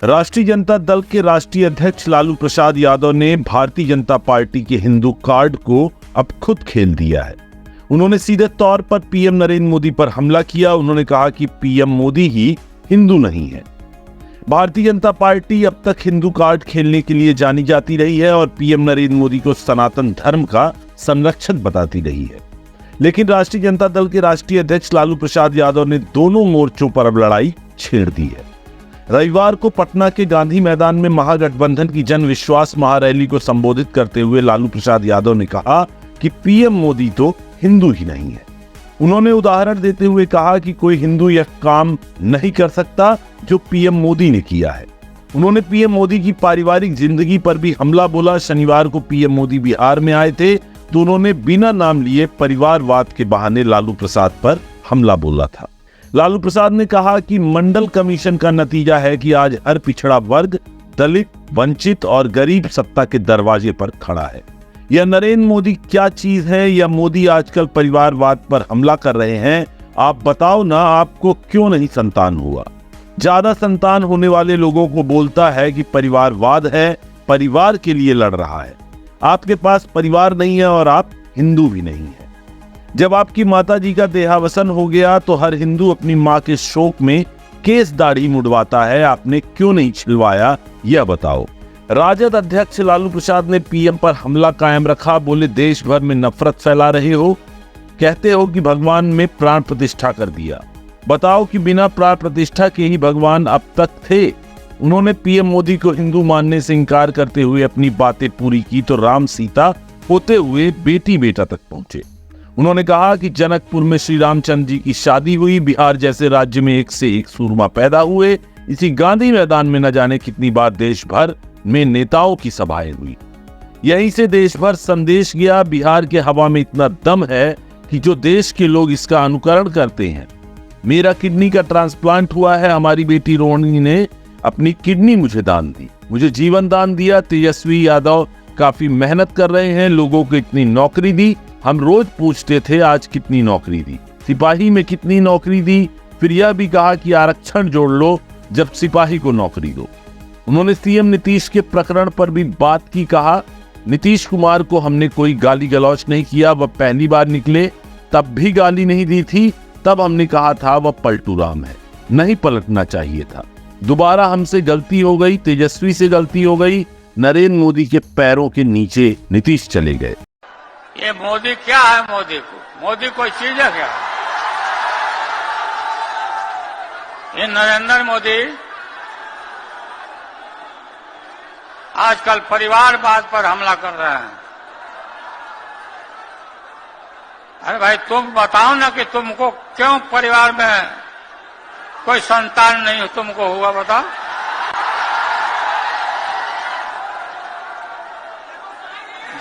राष्ट्रीय जनता दल के राष्ट्रीय अध्यक्ष लालू प्रसाद यादव ने भारतीय जनता पार्टी के हिंदू कार्ड को अब खुद खेल दिया है। उन्होंने सीधे तौर पर पीएम नरेंद्र मोदी पर हमला किया। उन्होंने कहा कि पीएम मोदी ही हिंदू नहीं है। भारतीय जनता पार्टी अब तक हिंदू कार्ड खेलने के लिए जानी जाती रही है और पीएम नरेंद्र मोदी को सनातन धर्म का संरक्षक बताती रही है। लेकिन राष्ट्रीय जनता दल के राष्ट्रीय अध्यक्ष लालू प्रसाद यादव ने दोनों मोर्चों पर अब लड़ाई छेड़ दी है। रविवार को पटना के गांधी मैदान में महागठबंधन की जन विश्वास महारैली को संबोधित करते हुए लालू प्रसाद यादव ने कहा कि पीएम मोदी तो हिंदू ही नहीं है। उन्होंने उदाहरण देते हुए कहा कि कोई हिंदू यह काम नहीं कर सकता जो पीएम मोदी ने किया है। उन्होंने पीएम मोदी की पारिवारिक जिंदगी पर भी हमला बोला। शनिवार को पीएम मोदी बिहार में आए थे तो उन्होंने बिना नाम लिए परिवारवाद के बहाने लालू प्रसाद पर हमला बोला था। लालू प्रसाद ने कहा कि मंडल कमीशन का नतीजा है कि आज हर पिछड़ा वर्ग, दलित, वंचित और गरीब सत्ता के दरवाजे पर खड़ा है। यह नरेंद्र मोदी क्या चीज है या मोदी आजकल परिवारवाद पर हमला कर रहे हैं? आप बताओ ना, आपको क्यों नहीं संतान हुआ? ज्यादा संतान होने वाले लोगों को बोलता है कि परिवारवाद है, परिवार के लिए लड़ रहा है। आपके पास परिवार नहीं है और आप हिंदू भी नहीं है। जब आपकी माता जी का देहावसान हो गया तो हर हिंदू अपनी मां के शोक में केस दाढ़ी मुड़वाता है। आपने क्यों नहीं छिलवाया, यह बताओ। राजद अध्यक्ष लालू प्रसाद ने पीएम पर हमला कायम रखा। बोले, देश भर में नफरत फैला रहे हो, कहते हो कि भगवान में प्राण प्रतिष्ठा कर दिया। बताओ कि बिना प्राण प्रतिष्ठा के ही भगवान अब तक थे। उन्होंने पीएम मोदी को हिंदू मानने से इंकार करते हुए अपनी बातें पूरी की तो राम सीता होते हुए बेटी बेटा तक पहुंचे। उन्होंने कहा कि जनकपुर में श्री रामचंद्र जी की शादी हुई। बिहार जैसे राज्य में एक से एक सूरमा पैदा हुए। इसी गांधी मैदान में न जाने कितनी बार देश भर में नेताओं की सभाएं हुई। यहीं से देश भर संदेश गया। बिहार के हवा में इतना दम है कि जो देश के लोग इसका अनुकरण करते हैं। मेरा किडनी का ट्रांसप्लांट हुआ है। हमारी बेटी रोहिणी ने अपनी किडनी मुझे दान दी, मुझे जीवन दान दिया। तेजस्वी यादव काफी मेहनत कर रहे हैं, लोगों को इतनी नौकरी दी। हम रोज पूछते थे आज कितनी नौकरी दी, सिपाही में कितनी नौकरी दी। फिर यह भी कहा कि आरक्षण जोड़ लो जब सिपाही को नौकरी दो। उन्होंने सीएम नीतीश के प्रकरण पर भी बात की। कहा, नीतीश कुमार को हमने कोई गाली गलौच नहीं किया। वह पहली बार निकले तब भी गाली नहीं दी थी। तब हमने कहा था वह पलटू राम है, नहीं पलटना चाहिए था। दोबारा हमसे गलती हो गई, तेजस्वी से गलती हो गई। नरेंद्र मोदी के पैरों के नीचे नीतीश चले गए। ये मोदी क्या है? मोदी कोई चीज है क्या? ये नरेंद्र मोदी आजकल परिवारवाद पर हमला कर रहे हैं। अरे भाई, तुम बताओ ना कि तुमको क्यों परिवार में कोई संतान नहीं तुमको हुआ, बताओ।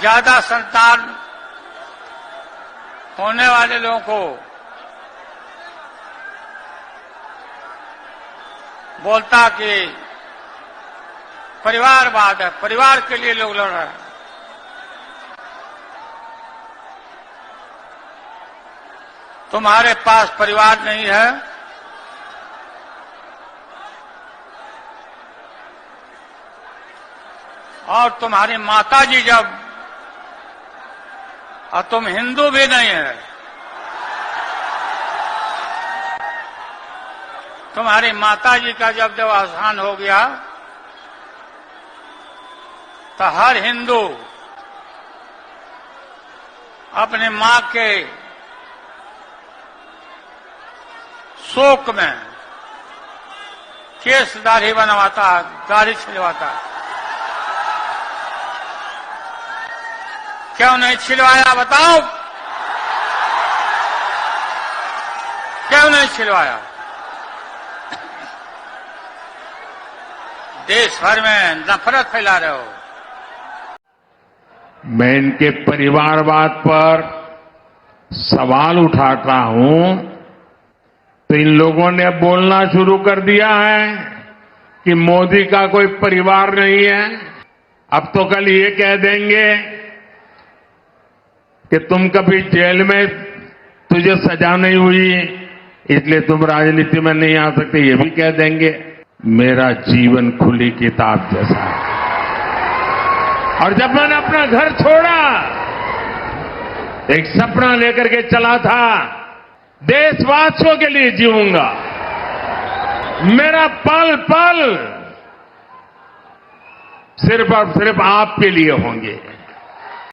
ज्यादा संतान होने वाले लोगों को बोलता कि परिवारवाद है, परिवार के लिए लोग लड़ रहे हैं। तुम्हारे पास परिवार नहीं है, और तुम्हारी माताजी जब, और तुम हिंदू भी नहीं है, तुम्हारी माताजी का जब देहावसान हो गया तो हर हिंदू अपने मां के शोक में केस दाढ़ी बनवाता है, दाढ़ी छिलवाता है। क्यों नहीं छिलवाया, बताओ? क्यों नहीं छिलवाया? देश भर में नफरत फैला रहे हो। मैं इनके परिवारवाद पर सवाल उठाता हूं तो इन लोगों ने बोलना शुरू कर दिया है कि मोदी का कोई परिवार नहीं है। अब तो कल ये कह देंगे कि तुम कभी जेल में तुझे सजा नहीं हुई इसलिए तुम राजनीति में नहीं आ सकते, ये भी कह देंगे। मेरा जीवन खुली किताब जैसा है। और जब मैंने अपना घर छोड़ा, एक सपना लेकर के चला था, देशवासियों के लिए जीऊंगा, मेरा पल पल सिर्फ और सिर्फ आपके लिए होंगे।